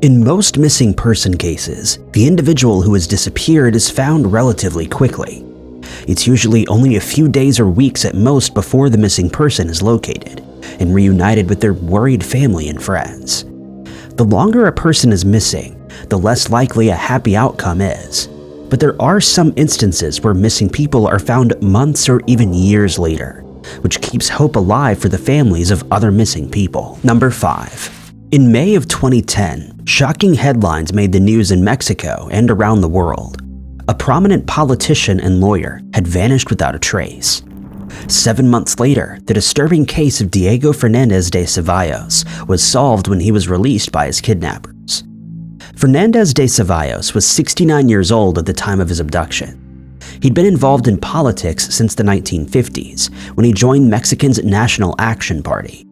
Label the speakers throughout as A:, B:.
A: In most missing person cases, the individual who has disappeared is found relatively quickly. It's usually only a few days or weeks at most before the missing person is located and reunited with their worried family and friends. The longer a person is missing, the less likely a happy outcome is. But there are some instances where missing people are found months or even years later, which keeps hope alive for the families of other missing people. Number 5. In May of 2010, shocking headlines made the news in Mexico and around the world. A prominent politician and lawyer had vanished without a trace. 7 months later, the disturbing case of Diego Fernandez de Ceballos was solved when he was released by his kidnappers. Fernandez de Ceballos was 69 years old at the time of his abduction. He'd been involved in politics since the 1950s, when he joined Mexico's National Action Party.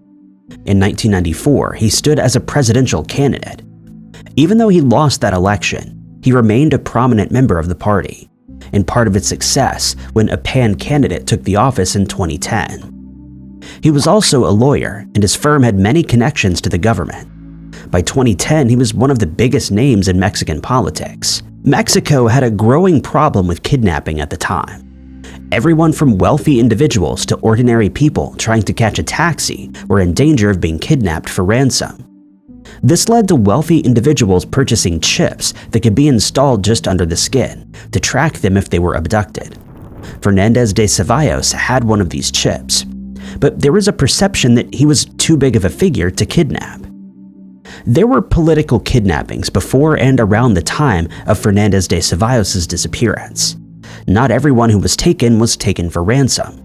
A: In 1994, he stood as a presidential candidate. Even though he lost that election, he remained a prominent member of the party, and part of its success when a PAN candidate took the office in 2010. He was also a lawyer, and his firm had many connections to the government. By 2010, he was one of the biggest names in Mexican politics. Mexico had a growing problem with kidnapping at the time. Everyone from wealthy individuals to ordinary people trying to catch a taxi were in danger of being kidnapped for ransom. This led to wealthy individuals purchasing chips that could be installed just under the skin to track them if they were abducted. Fernandez de Ceballos had one of these chips, but there was a perception that he was too big of a figure to kidnap. There were political kidnappings before and around the time of Fernandez de Ceballos' disappearance. Not everyone who was taken for ransom.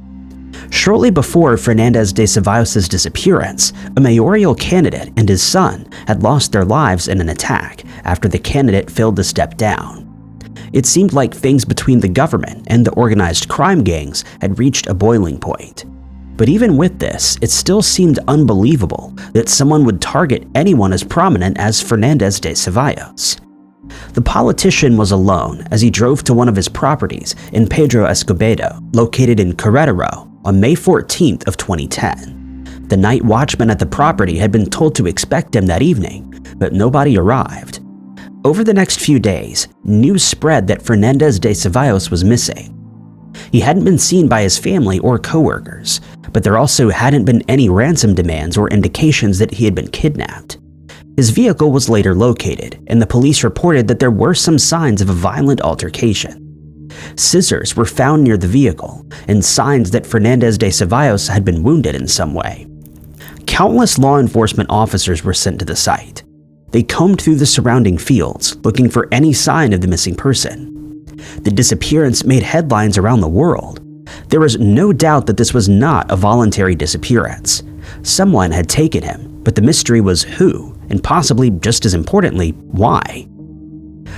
A: Shortly before Fernandez de Ceballos' disappearance, a mayoral candidate and his son had lost their lives in an attack after the candidate failed to step down. It seemed like things between the government and the organized crime gangs had reached a boiling point. But even with this, it still seemed unbelievable that someone would target anyone as prominent as Fernandez de Ceballos. The politician was alone as he drove to one of his properties in Pedro Escobedo, located in Querétaro, on May 14th of 2010. The night watchman at the property had been told to expect him that evening, but nobody arrived. Over the next few days, news spread that Fernandez de Ceballos was missing. He hadn't been seen by his family or coworkers, but there also hadn't been any ransom demands or indications that he had been kidnapped. His vehicle was later located, and the police reported that there were some signs of a violent altercation. Scissors were found near the vehicle, and signs that Fernandez de Ceballos had been wounded in some way. Countless law enforcement officers were sent to the site. They combed through the surrounding fields, looking for any sign of the missing person. The disappearance made headlines around the world. There was no doubt that this was not a voluntary disappearance. Someone had taken him, but the mystery was who, and possibly just as importantly, why.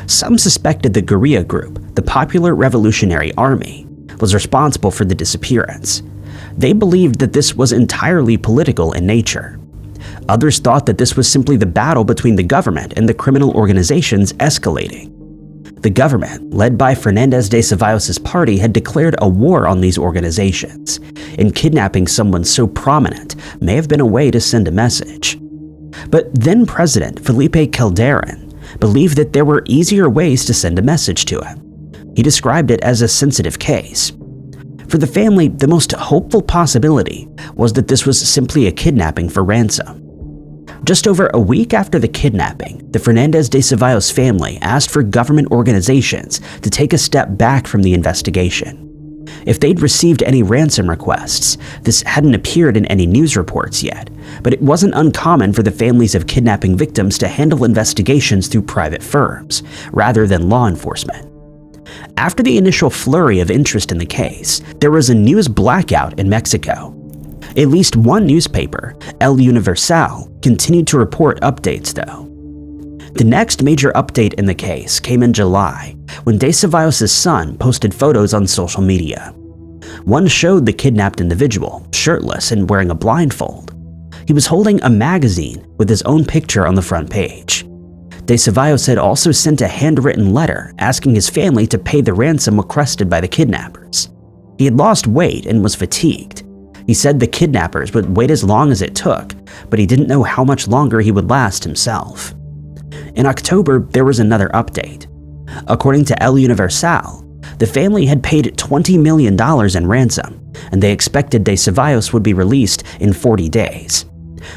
A: Some suspected the guerrilla group, the Popular Revolutionary Army, was responsible for the disappearance. They believed that this was entirely political in nature. Others thought that this was simply the battle between the government and the criminal organizations escalating. The government, led by Fernandez de Ceballos' party, had declared a war on these organizations, and kidnapping someone so prominent may have been a way to send a message. But then President Felipe Calderon believed that there were easier ways to send a message to him. He described it as a sensitive case. For the family, the most hopeful possibility was that this was simply a kidnapping for ransom. Just over a week after the kidnapping, the Fernandez de Ceballos family asked for government organizations to take a step back from the investigation. If they'd received any ransom requests, this hadn't appeared in any news reports yet, but it wasn't uncommon for the families of kidnapping victims to handle investigations through private firms, rather than law enforcement. After the initial flurry of interest in the case, there was a news blackout in Mexico. At least one newspaper, El Universal, continued to report updates though. The next major update in the case came in July, when de Ceballos' son posted photos on social media. One showed the kidnapped individual, shirtless and wearing a blindfold. He was holding a magazine with his own picture on the front page. De Ceballos had also sent a handwritten letter asking his family to pay the ransom requested by the kidnappers. He had lost weight and was fatigued. He said the kidnappers would wait as long as it took, but he didn't know how much longer he would last himself. In October, there was another update. According to El Universal, the family had paid $20 million in ransom, and they expected De Ceballos would be released in 40 days.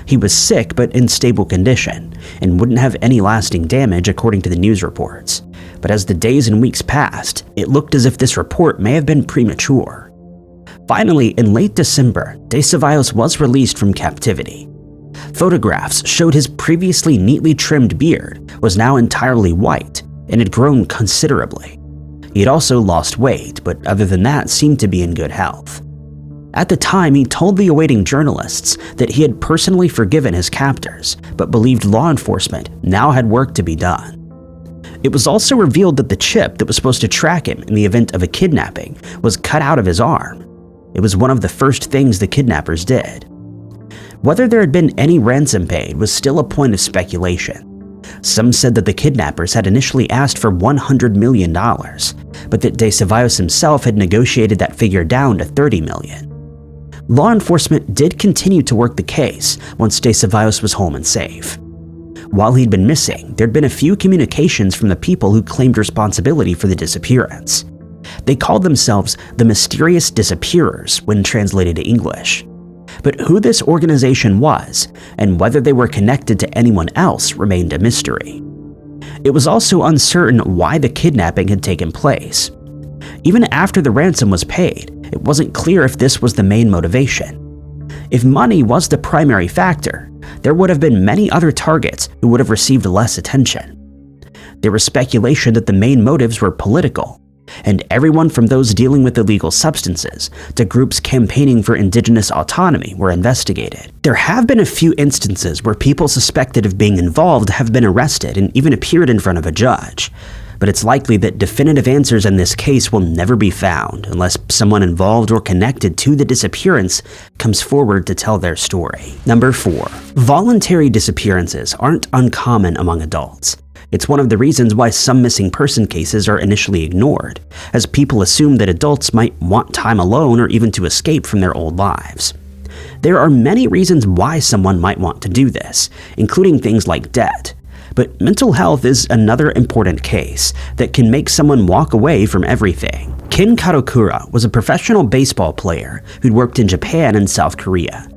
A: He was sick but in stable condition, and wouldn't have any lasting damage according to the news reports. But as the days and weeks passed, it looked as if this report may have been premature. Finally, in late December, De Ceballos was released from captivity. Photographs showed his previously neatly trimmed beard was now entirely white and had grown considerably. He had also lost weight, but other than that seemed to be in good health. At the time, he told the awaiting journalists that he had personally forgiven his captors, but believed law enforcement now had work to be done. It was also revealed that the chip that was supposed to track him in the event of a kidnapping was cut out of his arm. It was one of the first things the kidnappers did. Whether there had been any ransom paid was still a point of speculation. Some said that the kidnappers had initially asked for $100 million, but that De Ceballos himself had negotiated that figure down to $30 million. Law enforcement did continue to work the case once De Ceballos was home and safe. While he'd been missing, there'd been a few communications from the people who claimed responsibility for the disappearance. They called themselves the Mysterious Disappearers when translated to English. But who this organization was and whether they were connected to anyone else remained a mystery. It was also uncertain why the kidnapping had taken place. Even after the ransom was paid, it wasn't clear if this was the main motivation. If money was the primary factor, there would have been many other targets who would have received less attention. There was speculation that the main motives were political, and everyone from those dealing with illegal substances to groups campaigning for indigenous autonomy were investigated. There have been a few instances where people suspected of being involved have been arrested and even appeared in front of a judge, but it's likely that definitive answers in this case will never be found unless someone involved or connected to the disappearance comes forward to tell their story. Number 4. Voluntary disappearances aren't uncommon among adults. It's one of the reasons why some missing person cases are initially ignored, as people assume that adults might want time alone or even to escape from their old lives. There are many reasons why someone might want to do this, including things like debt. But mental health is another important case that can make someone walk away from everything. Ken Kadokura was a professional baseball player who'd worked in Japan and South Korea.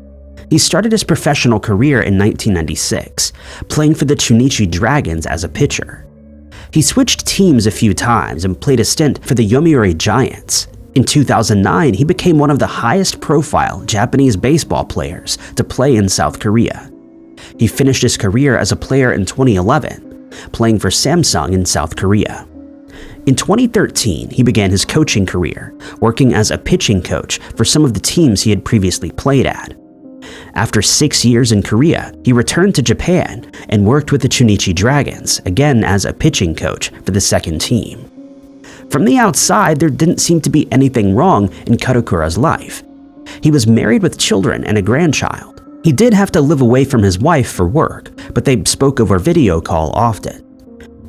A: He started his professional career in 1996, playing for the Chunichi Dragons as a pitcher. He switched teams a few times and played a stint for the Yomiuri Giants. In 2009, he became one of the highest-profile Japanese baseball players to play in South Korea. He finished his career as a player in 2011, playing for Samsung in South Korea. In 2013, he began his coaching career, working as a pitching coach for some of the teams he had previously played at. After 6 years in Korea, he returned to Japan and worked with the Chunichi Dragons, again as a pitching coach for the second team. From the outside, there didn't seem to be anything wrong in Kadokura's life. He was married with children and a grandchild. He did have to live away from his wife for work, but they spoke over video call often.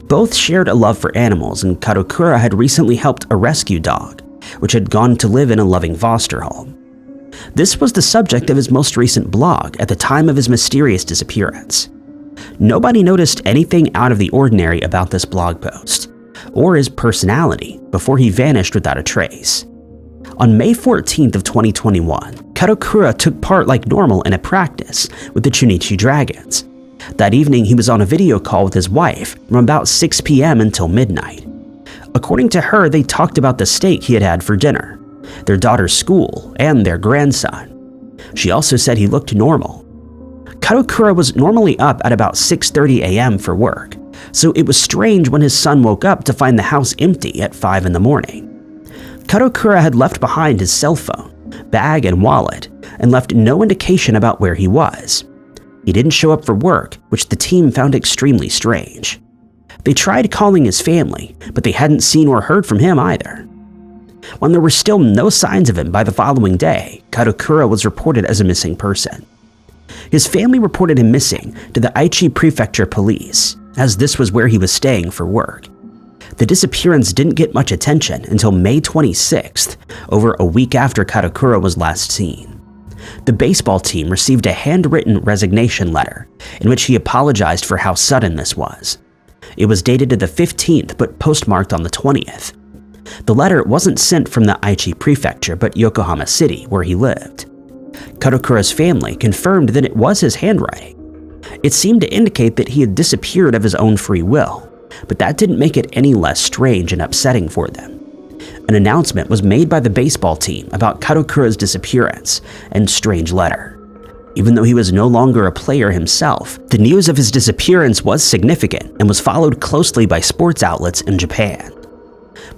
A: Both shared a love for animals, and Kadokura had recently helped a rescue dog, which had gone to live in a loving foster home. This was the subject of his most recent blog at the time of his mysterious disappearance. Nobody noticed anything out of the ordinary about this blog post, or his personality, before he vanished without a trace. On May 14th of 2021, Kadokura took part like normal in a practice with the Chunichi Dragons. That evening, he was on a video call with his wife from about 6 p.m. until midnight. According to her, they talked about the steak he had had for dinner, their daughter's school, and their grandson. She also said he looked normal. Kadokura was normally up at about 6:30 a.m. for work, so it was strange when his son woke up to find the house empty at 5 in the morning. Kadokura had left behind his cell phone, bag, and wallet, and left no indication about where he was. He didn't show up for work, which the team found extremely strange. They tried calling his family, but they hadn't seen or heard from him either. When there were still no signs of him by the following day, Kadokura was reported as a missing person. His family reported him missing to the Aichi Prefecture Police, as this was where he was staying for work. The disappearance didn't get much attention until May 26th, over a week after Kadokura was last seen. The baseball team received a handwritten resignation letter in which he apologized for how sudden this was. It was dated to the 15th but postmarked on the 20th. The letter wasn't sent from the Aichi prefecture but Yokohama City, where he lived. Kadokura's family confirmed that it was his handwriting. It seemed to indicate that he had disappeared of his own free will, but that didn't make it any less strange and upsetting for them. An announcement was made by the baseball team about Kadokura's disappearance and strange letter. Even though he was no longer a player himself, the news of his disappearance was significant and was followed closely by sports outlets in Japan.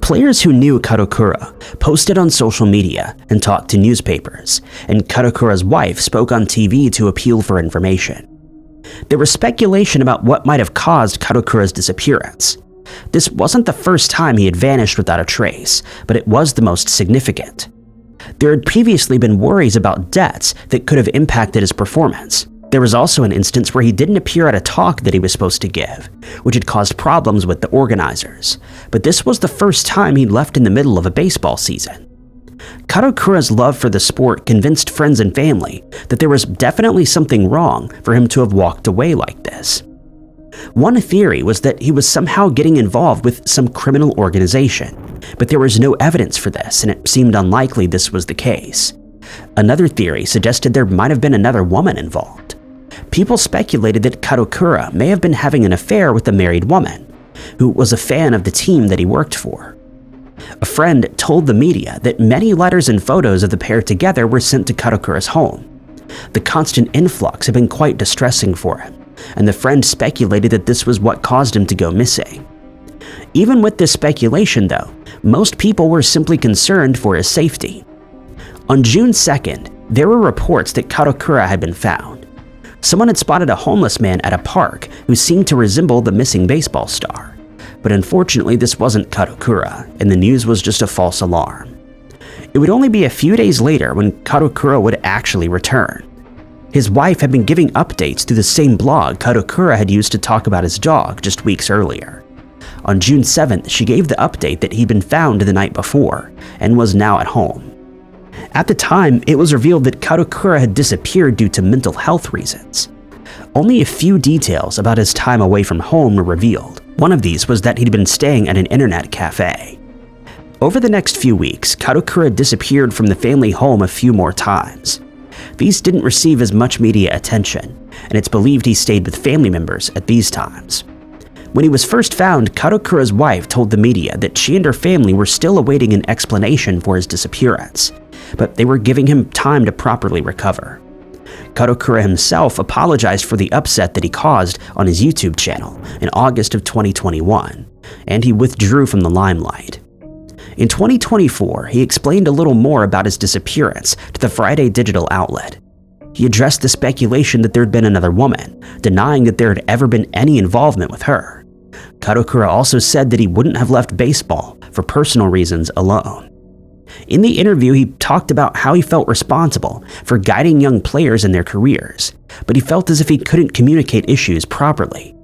A: Players who knew Kadokura posted on social media and talked to newspapers, and Kadokura's wife spoke on TV to appeal for information. There was speculation about what might have caused Kadokura's disappearance. This wasn't the first time he had vanished without a trace, but it was the most significant. There had previously been worries about debts that could have impacted his performance. There was also an instance where he didn't appear at a talk that he was supposed to give, which had caused problems with the organizers. But this was the first time he'd left in the middle of a baseball season. Kadokura's love for the sport convinced friends and family that there was definitely something wrong for him to have walked away like this. One theory was that he was somehow getting involved with some criminal organization, but there was no evidence for this, and it seemed unlikely this was the case. Another theory suggested there might have been another woman involved. People speculated that Kadokura may have been having an affair with a married woman, who was a fan of the team that he worked for. A friend told the media that many letters and photos of the pair together were sent to Kadokura's home. The constant influx had been quite distressing for him, and the friend speculated that this was what caused him to go missing. Even with this speculation, though, most people were simply concerned for his safety. On June 2nd, there were reports that Kadokura had been found. Someone had spotted a homeless man at a park who seemed to resemble the missing baseball star. But unfortunately, this wasn't Kadokura, and the news was just a false alarm. It would only be a few days later when Kadokura would actually return. His wife had been giving updates through the same blog Kadokura had used to talk about his dog just weeks earlier. On June 7th, she gave the update that he'd been found the night before and was now at home. At the time, it was revealed that Kadokura had disappeared due to mental health reasons. Only a few details about his time away from home were revealed. One of these was that he'd been staying at an internet cafe. Over the next few weeks, Kadokura disappeared from the family home a few more times. These didn't receive as much media attention, and it's believed he stayed with family members at these times. When he was first found, Kadokura's wife told the media that she and her family were still awaiting an explanation for his disappearance, but they were giving him time to properly recover. Kadokura himself apologized for the upset that he caused on his YouTube channel in August of 2021, and he withdrew from the limelight. In 2024, he explained a little more about his disappearance to the Friday digital outlet. He addressed the speculation that there had been another woman, denying that there had ever been any involvement with her. Kadokura also said that he wouldn't have left baseball for personal reasons alone. In the interview, he talked about how he felt responsible for guiding young players in their careers, but he felt as if he couldn't communicate issues properly.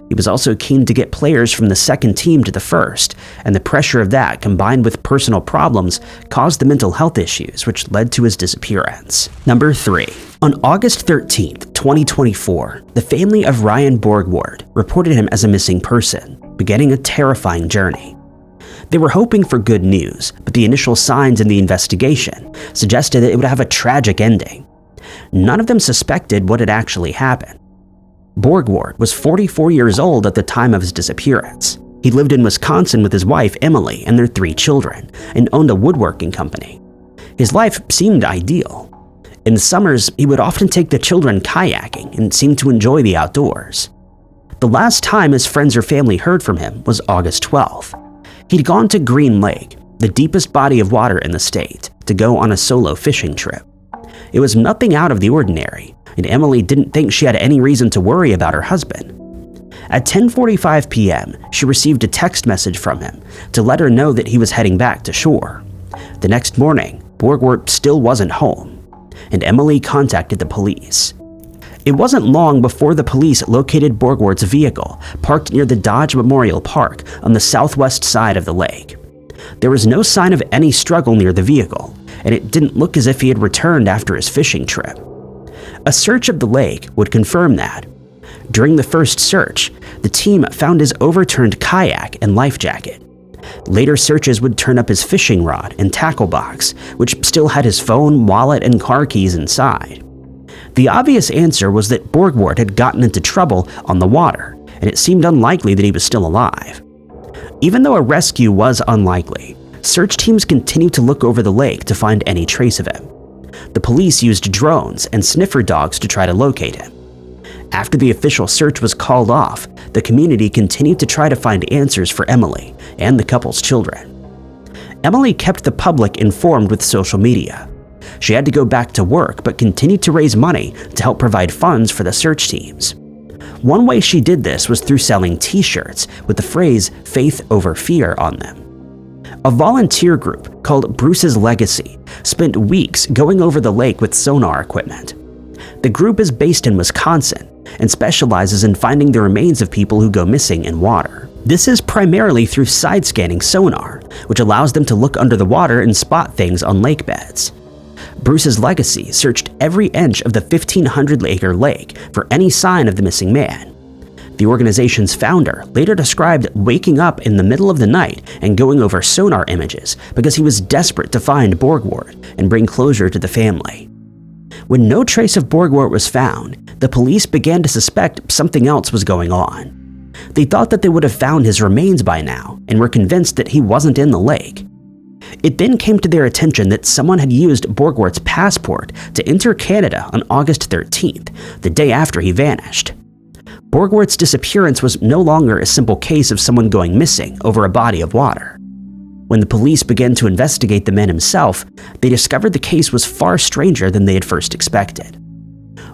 A: He was also keen to get players from the second team to the first, and the pressure of that, combined with personal problems, caused the mental health issues, which led to his disappearance. Number 3. On August 13th, 2024, the family of Ryan Borgward reported him as a missing person, beginning a terrifying journey. They were hoping for good news, but the initial signs in the investigation suggested that it would have a tragic ending. None of them suspected what had actually happened. Borgward was 44 years old at the time of his disappearance. He lived in Wisconsin with his wife Emily and their 3 children, and owned a woodworking company. His life seemed ideal. In the summers, he would often take the children kayaking and seemed to enjoy the outdoors. The last time his friends or family heard from him was August 12th. He'd gone to Green Lake, the deepest body of water in the state, to go on a solo fishing trip. It was nothing out of the ordinary, and Emily didn't think she had any reason to worry about her husband. At 10:45 p.m., she received a text message from him to let her know that he was heading back to shore. The next morning, Borgward still wasn't home, and Emily contacted the police. It wasn't long before the police located Borgward's vehicle parked near the Dodge Memorial Park on the southwest side of the lake. There was no sign of any struggle near the vehicle, and it didn't look as if he had returned after his fishing trip. A search of the lake would confirm that. During the first search, the team found his overturned kayak and life jacket. Later searches would turn up his fishing rod and tackle box, which still had his phone, wallet, and car keys inside. The obvious answer was that Borgward had gotten into trouble on the water, and it seemed unlikely that he was still alive. Even though a rescue was unlikely, search teams continued to look over the lake to find any trace of him. The police used drones and sniffer dogs to try to locate him. After the official search was called off, the community continued to try to find answers for Emily and the couple's children. Emily kept the public informed with social media. She had to go back to work but continued to raise money to help provide funds for the search teams. One way she did this was through selling t-shirts with the phrase "faith over fear" on them. A volunteer group called Bruce's Legacy spent weeks going over the lake with sonar equipment. The group is based in Wisconsin and specializes in finding the remains of people who go missing in water. This is primarily through side-scanning sonar, which allows them to look under the water and spot things on lake beds. Bruce's Legacy searched every inch of the 1,500-acre lake for any sign of the missing man. The organization's founder later described waking up in the middle of the night and going over sonar images because he was desperate to find Borgward and bring closure to the family. When no trace of Borgward was found, the police began to suspect something else was going on. They thought that they would have found his remains by now and were convinced that he wasn't in the lake. It then came to their attention that someone had used Borgward's passport to enter Canada on August 13th, the day after he vanished. Borgward's disappearance was no longer a simple case of someone going missing over a body of water. When the police began to investigate the man himself, they discovered the case was far stranger than they had first expected.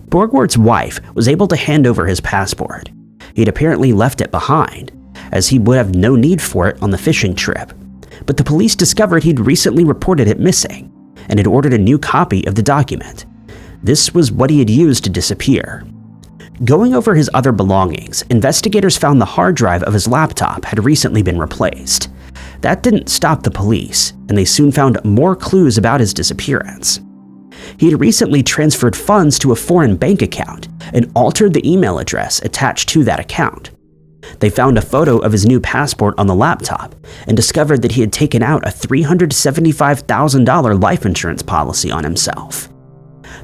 A: Borgward's wife was able to hand over his passport. He'd apparently left it behind, as he would have no need for it on the fishing trip. But the police discovered he'd recently reported it missing and had ordered a new copy of the document. This was what he had used to disappear. Going over his other belongings, investigators found the hard drive of his laptop had recently been replaced. That didn't stop the police, and they soon found more clues about his disappearance. He had recently transferred funds to a foreign bank account and altered the email address attached to that account. They found a photo of his new passport on the laptop and discovered that he had taken out a $375,000 life insurance policy on himself.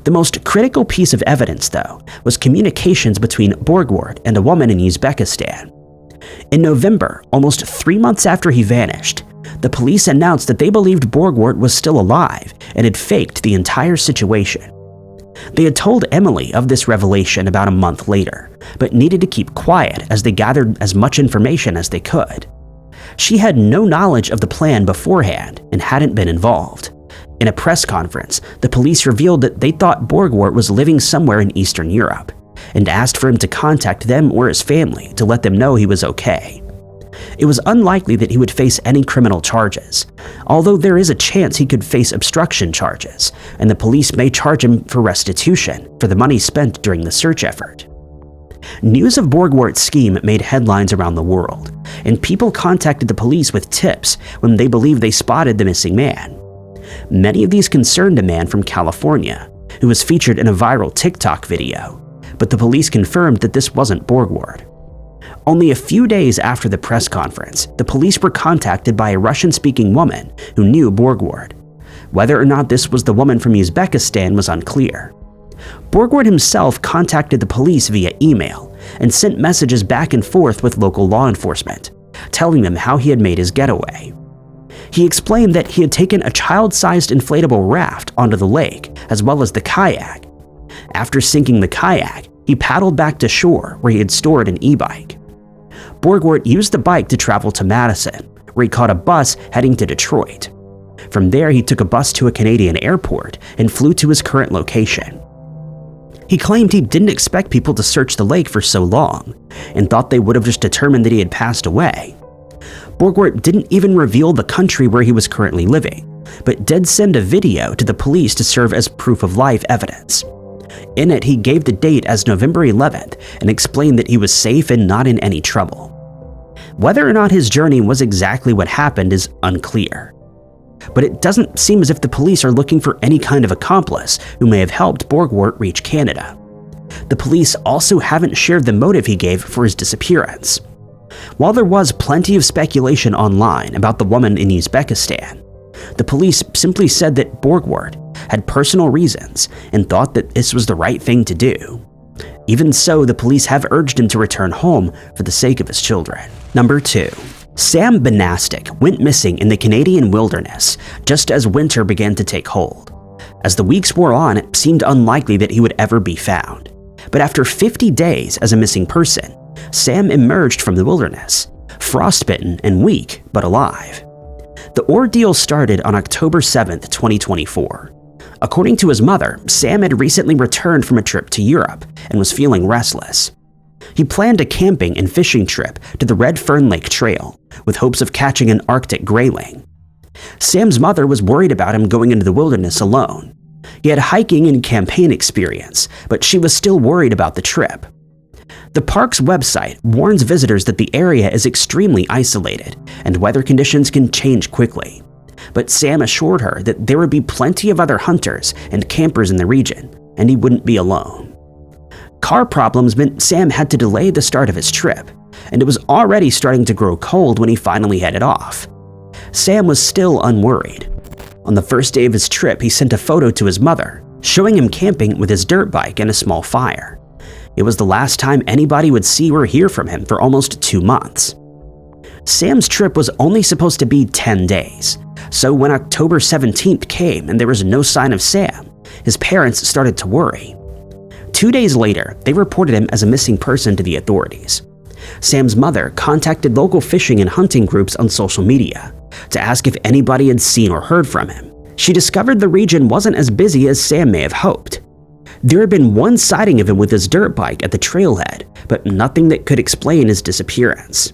A: The most critical piece of evidence, though, was communications between Borgward and a woman in Uzbekistan. In November, almost 3 months after he vanished, the police announced that they believed Borgward was still alive and had faked the entire situation. They had told Emily of this revelation about a month later, but needed to keep quiet as they gathered as much information as they could. She had no knowledge of the plan beforehand and hadn't been involved. In a press conference, the police revealed that they thought Borgward was living somewhere in Eastern Europe and asked for him to contact them or his family to let them know he was okay. It was unlikely that he would face any criminal charges, although there is a chance he could face obstruction charges, and the police may charge him for restitution for the money spent during the search effort. News of Borgward's scheme made headlines around the world, and people contacted the police with tips when they believed they spotted the missing man. Many of these concerned a man from California, who was featured in a viral TikTok video, but the police confirmed that this wasn't Borgward. Only a few days after the press conference, the police were contacted by a Russian-speaking woman who knew Borgward. Whether or not this was the woman from Uzbekistan was unclear. Borgward himself contacted the police via email and sent messages back and forth with local law enforcement, telling them how he had made his getaway. He explained that he had taken a child-sized inflatable raft onto the lake, as well as the kayak. After sinking the kayak, he paddled back to shore where he had stored an e-bike. Borgward used the bike to travel to Madison, where he caught a bus heading to Detroit. From there, he took a bus to a Canadian airport and flew to his current location. He claimed he didn't expect people to search the lake for so long and thought they would have just determined that he had passed away. Borgward didn't even reveal the country where he was currently living, but did send a video to the police to serve as proof of life evidence. In it, he gave the date as November 11th and explained that he was safe and not in any trouble. Whether or not his journey was exactly what happened is unclear. But it doesn't seem as if the police are looking for any kind of accomplice who may have helped Borgward reach Canada. The The police also haven't shared the motive he gave for his disappearance. While there was plenty of speculation online about the woman in Uzbekistan, the police simply said that Borgward had personal reasons and thought that this was the right thing to do. Even so, the police have urged him to return home for the sake of his children. Number 2. Sam Banastic went missing in the Canadian wilderness just as winter began to take hold. As the weeks wore on, it seemed unlikely that he would ever be found. But after 50 days as a missing person, Sam emerged from the wilderness, frostbitten and weak but alive. The ordeal started on October 7, 2024. According to his mother, Sam had recently returned from a trip to Europe and was feeling restless. He planned a camping and fishing trip to the Red Fern Lake Trail with hopes of catching an Arctic grayling. Sam's mother was worried about him going into the wilderness alone. He had hiking and campaign experience, but she was still worried about the trip. The park's website warns visitors that the area is extremely isolated and weather conditions can change quickly. But Sam assured her that there would be plenty of other hunters and campers in the region, and he wouldn't be alone. Car problems meant Sam had to delay the start of his trip, and it was already starting to grow cold when he finally headed off. Sam was still unworried. On the first day of his trip, he sent a photo to his mother, showing him camping with his dirt bike and a small fire. It was the last time anybody would see or hear from him for almost 2 months. Sam's trip was only supposed to be 10 days, so when October 17th came and there was no sign of Sam, his parents started to worry. 2 days later, they reported him as a missing person to the authorities. Sam's mother contacted local fishing and hunting groups on social media to ask if anybody had seen or heard from him. She discovered the region wasn't as busy as Sam may have hoped. There had been one sighting of him with his dirt bike at the trailhead, but nothing that could explain his disappearance.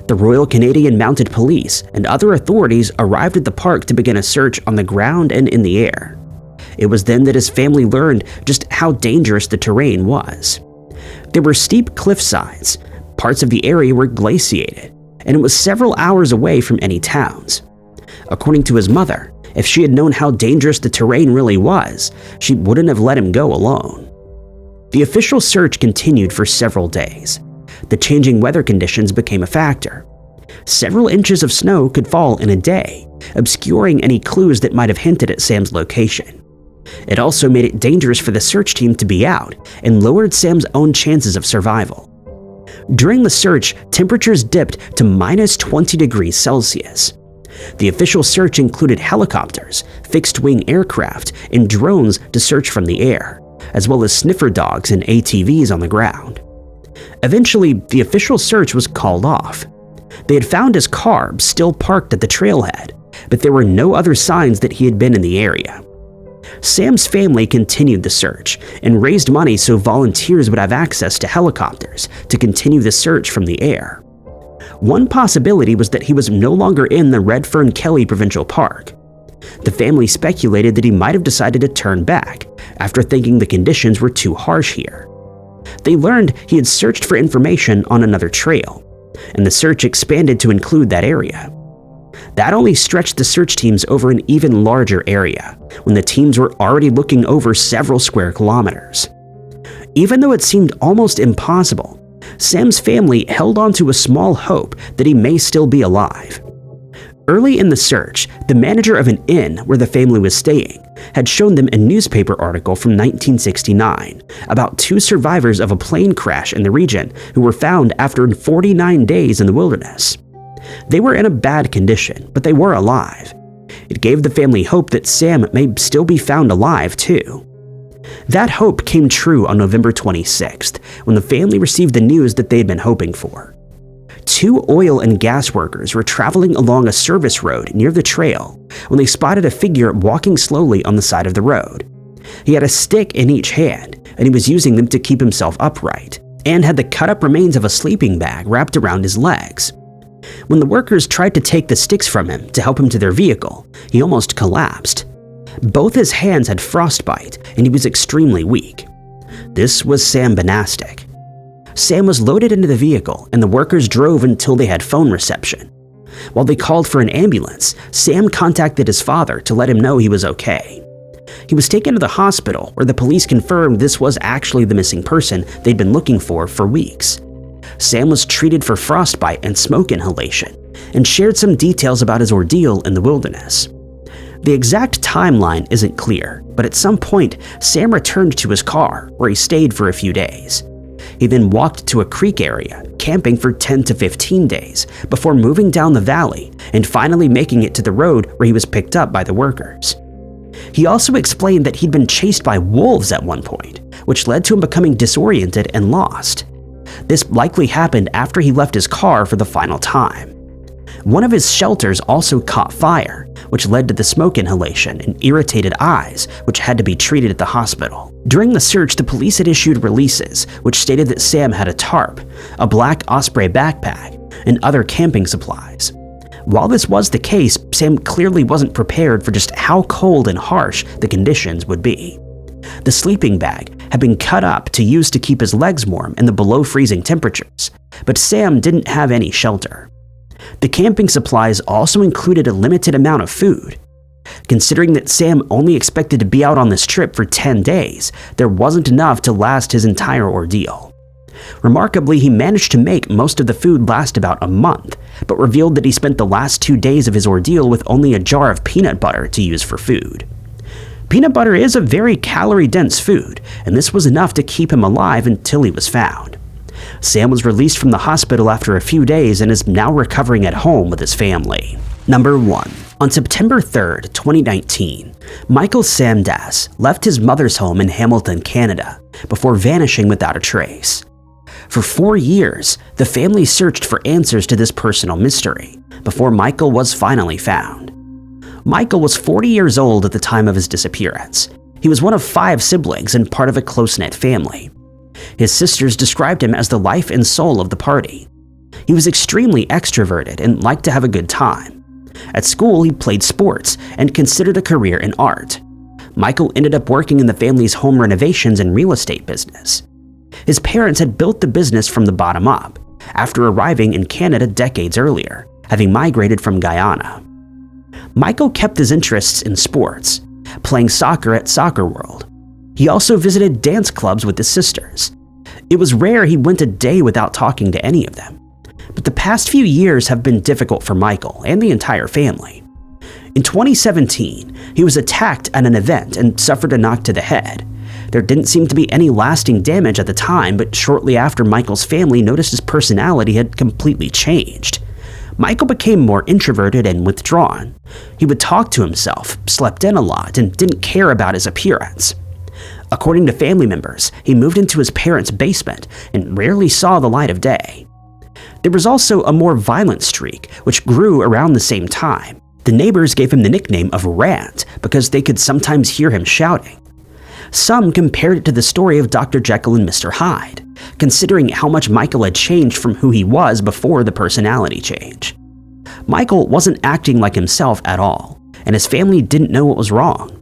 A: The Royal Canadian Mounted Police and other authorities arrived at the park to begin a search on the ground and in the air. It was then that his family learned just how dangerous the terrain was. There were steep cliff sides, parts of the area were glaciated, and it was several hours away from any towns. According to his mother, if she had known how dangerous the terrain really was, she wouldn't have let him go alone. The official search continued for several days. The changing weather conditions became a factor. Several inches of snow could fall in a day, obscuring any clues that might have hinted at Sam's location. It also made it dangerous for the search team to be out and lowered Sam's own chances of survival. During the search, temperatures dipped to -20 degrees Celsius. The official search included helicopters, fixed-wing aircraft, and drones to search from the air, as well as sniffer dogs and ATVs on the ground. Eventually, the official search was called off. They had found his car still parked at the trailhead, but there were no other signs that he had been in the area. Sam's family continued the search and raised money so volunteers would have access to helicopters to continue the search from the air. One possibility was that he was no longer in the Redfern Kelly Provincial Park. The family speculated that he might have decided to turn back after thinking the conditions were too harsh here. They learned he had searched for information on another trail, and the search expanded to include that area. That only stretched the search teams over an even larger area, when the teams were already looking over several square kilometers. Even though it seemed almost impossible, Sam's family held on to a small hope that he may still be alive. Early in the search, the manager of an inn where the family was staying had shown them a newspaper article from 1969 about 2 survivors of a plane crash in the region who were found after 49 days in the wilderness. They were in a bad condition, but they were alive. It gave the family hope that Sam may still be found alive too. That hope came true on November 26th, when the family received the news that they had been hoping for. 2 oil and gas workers were traveling along a service road near the trail when they spotted a figure walking slowly on the side of the road. He had a stick in each hand, and he was using them to keep himself upright, and had the cut-up remains of a sleeping bag wrapped around his legs. When the workers tried to take the sticks from him to help him to their vehicle, he almost collapsed. Both his hands had frostbite, and he was extremely weak. This was Sam Banastic. Sam was loaded into the vehicle, and the workers drove until they had phone reception. While they called for an ambulance, Sam contacted his father to let him know he was okay. He was taken to the hospital where the police confirmed this was actually the missing person they'd been looking for weeks. Sam was treated for frostbite and smoke inhalation and shared some details about his ordeal in the wilderness. The exact timeline isn't clear, but at some point, Sam returned to his car where he stayed for a few days. He then walked to a creek area, camping for 10 to 15 days before moving down the valley and finally making it to the road where he was picked up by the workers. He also explained that he'd been chased by wolves at one point, which led to him becoming disoriented and lost. This likely happened after he left his car for the final time. One of his shelters also caught fire, which led to the smoke inhalation and irritated eyes, which had to be treated at the hospital. During the search, the police had issued releases, which stated that Sam had a tarp, a black Osprey backpack, and other camping supplies. While this was the case, Sam clearly wasn't prepared for just how cold and harsh the conditions would be. The sleeping bag had been cut up to use to keep his legs warm in the below freezing temperatures, but Sam didn't have any shelter. The camping supplies also included a limited amount of food. Considering that Sam only expected to be out on this trip for 10 days, there wasn't enough to last his entire ordeal. Remarkably, he managed to make most of the food last about a month, but revealed that he spent the last 2 days of his ordeal with only a jar of peanut butter to use for food. Peanut butter is a very calorie-dense food, and this was enough to keep him alive until he was found. Sam was released from the hospital after a few days and is now recovering at home with his family. Number 1. On September 3rd, 2019, Michael Fernandez left his mother's home in Hamilton, Canada, before vanishing without a trace. For 4 years, the family searched for answers to this personal mystery before Michael was finally found. Michael was 40 years old at the time of his disappearance. He was one of 5 siblings and part of a close-knit family. His sisters described him as the life and soul of the party. He was extremely extroverted and liked to have a good time. At school, he played sports and considered a career in art. Michael ended up working in the family's home renovations and real estate business. His parents had built the business from the bottom up, after arriving in Canada decades earlier, having migrated from Guyana. Michael kept his interests in sports, playing soccer at Soccer World. He also visited dance clubs with his sisters. It was rare he went a day without talking to any of them. But the past few years have been difficult for Michael and the entire family. In 2017, he was attacked at an event and suffered a knock to the head. There didn't seem to be any lasting damage at the time, but shortly after, Michael's family noticed his personality had completely changed. Michael became more introverted and withdrawn. He would talk to himself, slept in a lot, and didn't care about his appearance. According to family members, he moved into his parents' basement and rarely saw the light of day. There was also a more violent streak, which grew around the same time. The neighbors gave him the nickname of Rant because they could sometimes hear him shouting. Some compared it to the story of Dr. Jekyll and Mr. Hyde, considering how much Michael had changed from who he was before the personality change. Michael wasn't acting like himself at all, and his family didn't know what was wrong.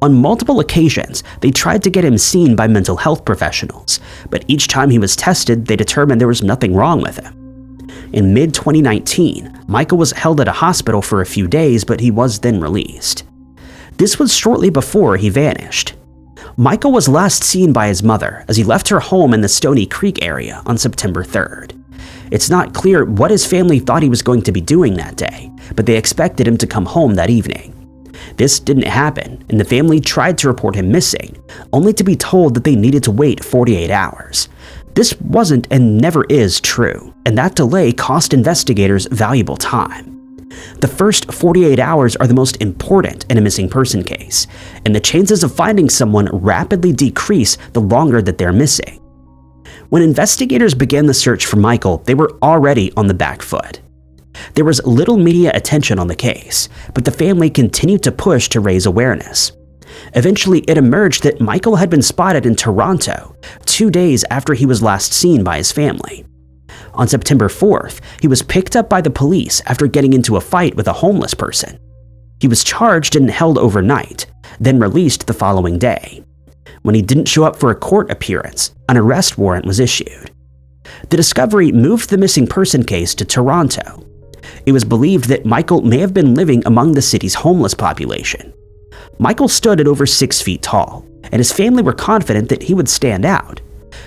A: On multiple occasions, they tried to get him seen by mental health professionals, but each time he was tested, they determined there was nothing wrong with him. In mid-2019, Michael was held at a hospital for a few days, but he was then released. This was shortly before he vanished. Michael was last seen by his mother as he left her home in the Stony Creek area on September 3rd. It's not clear what his family thought he was going to be doing that day, but they expected him to come home that evening. This didn't happen, and the family tried to report him missing, only to be told that they needed to wait 48 hours. This wasn't and never is true, and that delay cost investigators valuable time. The first 48 hours are the most important in a missing person case, and the chances of finding someone rapidly decrease the longer that they're missing. When investigators began the search for Michael, they were already on the back foot. There was little media attention on the case, but the family continued to push to raise awareness. Eventually, it emerged that Michael had been spotted in Toronto 2 days after he was last seen by his family. On September 4th, he was picked up by the police after getting into a fight with a homeless person. He was charged and held overnight, then released the following day. When he didn't show up for a court appearance, an arrest warrant was issued. The discovery moved the missing person case to Toronto. It was believed that Michael may have been living among the city's homeless population. Michael stood at over 6 feet tall, and his family were confident that he would stand out.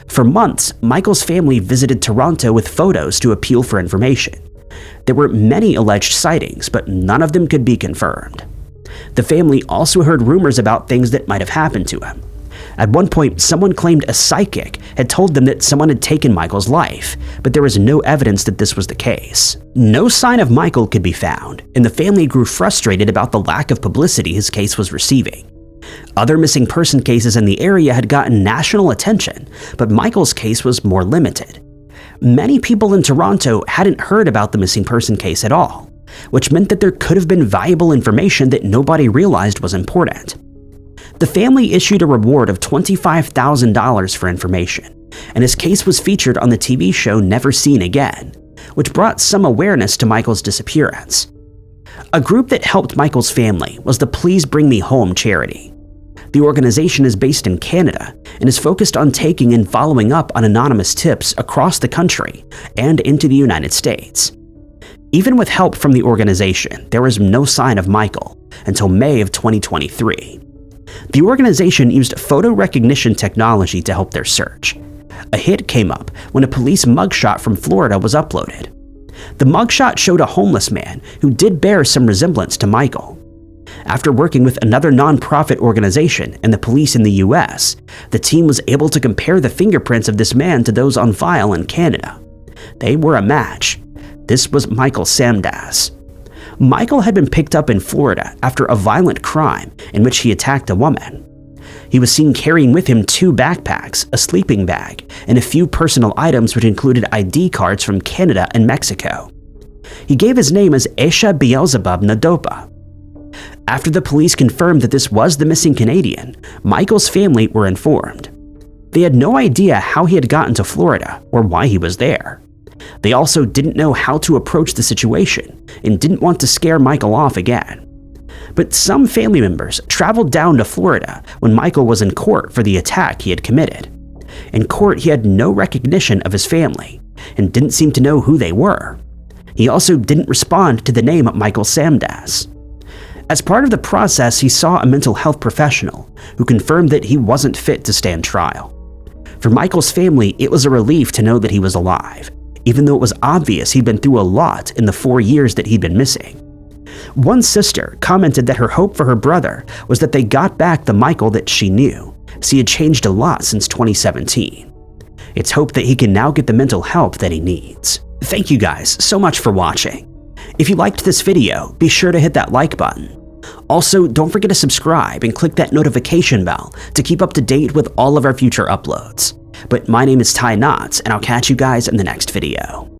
A: For months, Michael's family visited Toronto with photos to appeal for information. There were many alleged sightings, but none of them could be confirmed. The family also heard rumors about things that might have happened to him. At one point, someone claimed a psychic had told them that someone had taken Michael's life, but there was no evidence that this was the case. No sign of Michael could be found, and the family grew frustrated about the lack of publicity his case was receiving. Other missing person cases in the area had gotten national attention, but Michael's case was more limited. Many people in Toronto hadn't heard about the missing person case at all, which meant that there could have been valuable information that nobody realized was important. The family issued a reward of $25,000 for information, and his case was featured on the TV show Never Seen Again, which brought some awareness to Michael's disappearance. A group that helped Michael's family was the Please Bring Me Home charity. The organization is based in Canada and is focused on taking and following up on anonymous tips across the country and into the United States. Even with help from the organization, there was no sign of Michael until May of 2023. The organization used photo recognition technology to help their search. A hit came up when a police mugshot from Florida was uploaded. The mugshot showed a homeless man who did bear some resemblance to Michael. After working with another nonprofit organization and the police in the US, the team was able to compare the fingerprints of this man to those on file in Canada. They were a match. This was Michael Fernandez. Michael had been picked up in Florida after a violent crime in which he attacked a woman. He was seen carrying with him 2 backpacks, a sleeping bag, and a few personal items which included ID cards from Canada and Mexico. He gave his name as Esha Beelzebub Nadopa. After the police confirmed that this was the missing Canadian, Michael's family were informed. They had no idea how he had gotten to Florida or why he was there. They also didn't know how to approach the situation and didn't want to scare Michael off again. But some family members traveled down to Florida when Michael was in court for the attack he had committed. In court, he had no recognition of his family and didn't seem to know who they were. He also didn't respond to the name Michael Fernandez. As part of the process, he saw a mental health professional who confirmed that he wasn't fit to stand trial. For Michael's family, it was a relief to know that he was alive, even though it was obvious he'd been through a lot in the 4 years that he'd been missing. One sister commented that her hope for her brother was that they got back the Michael that she knew, as he had changed a lot since 2017. It's hoped that he can now get the mental help that he needs. Thank you guys so much for watching. If you liked this video, be sure to hit that like button. Also, don't forget to subscribe and click that notification bell to keep up to date with all of our future uploads. But my name is Ty Knotts, and I'll catch you guys in the next video.